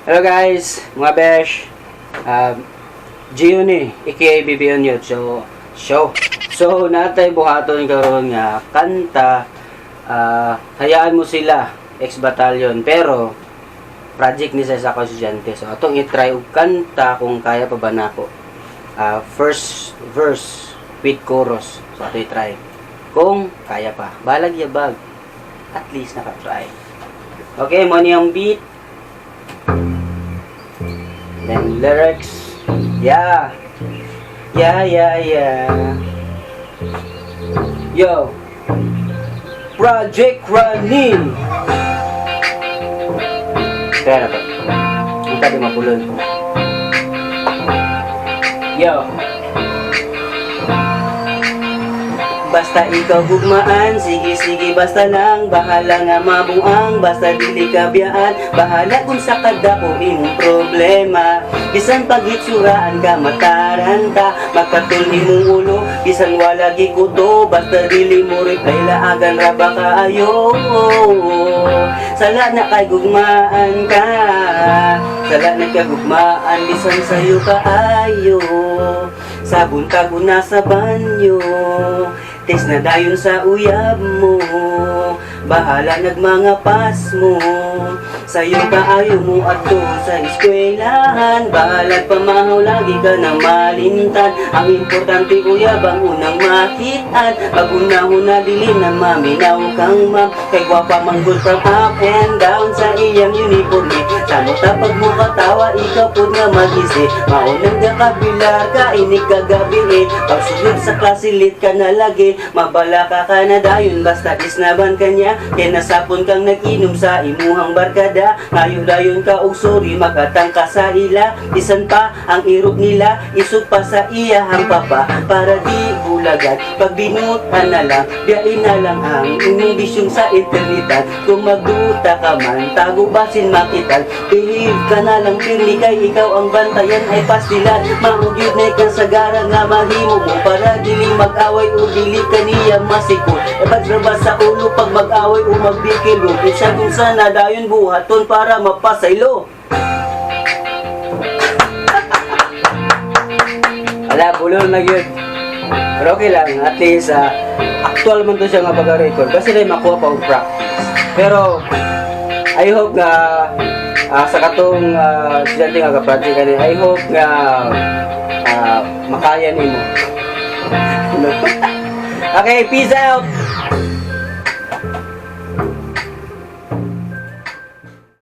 Hello guys, mga besh. Gio ni, aka Bibion yun. So, natay buhaton karon nga kanta. Hayaan mo sila, ex-batalyon. Pero, project ni sa ako estudyante. So, atong i-try og kanta kung kaya pa ba nako. First verse with chorus. So, ato i-try. Kung kaya pa. Balag yabag. At least naka-try. Okay, mo niyang beat. Then lyrics. Yeah. Yo. Project running. Kaya na to. Ang tabi mapulon. Yo. Basta ikaw gugmaan, sige basta lang. Bahala nga mabuang, basta dili ka biyaan. Bahala kung sa kadako imong problema. Bisan pagitsuraan ka, mataranta. Magkatul imong ulo, bisan wala gikuto. Basta dili mo reply, laagan ra ba kaayo. Sala na kay gugmaan ka, sala na kay gugmaan, bisan sayo kaayo. Sa buntag una sa banyo, tes na dayon sa uyab mo. Bahala nagmanga pas mo, sayo kaayo mo ato sa eskwelahan. Bahalag pamahaw, lagi ka na malintan. Ang importante uyab ang unang makitaan. Pag una-una dili na maminaw kang ma'am. Kay gwapa manggol from up and down sa iyang uniforme. Sa muta pag mo katawa, ikaw po nga mag-isi. Maunang ka kabilar ka, inig kagabi. Pag sugod sa klase, lit ka na lagi. Mabala ka na dayon, basta isnaban ka niya. Kaya nasapon kang nag-inom sa imuhang barkada. Ngayon dayon ka og sorry, makatang ka sa ila. Isan pa ang irog nila, isog pa sa iyahang papa. Para di bulagan, pag binutan na lang, biyain na lang ang inyong bisyong sa eternidad. Kung magduta ka man, tago basin makitan. Behave ka na lang pirmi, kay ikaw ang bantayan ay pastilan. Maugyod na ikang sagara nga mahimo mo. Para dili mag-away o dili ka niya masikot. Ipagrabas sa ulo pag mag-away o magbikilo. Kaya kung sana dayon buhaton para mapasaylo. Wala, bulol na yun. Pero okay lang, at least actual man to siya nga pag-record. Kasi na makuha pa ang practice. Pero I hope nga sa katong estudyante nga ka-project kani, I hope nga makaya nimo. Okay, peace out!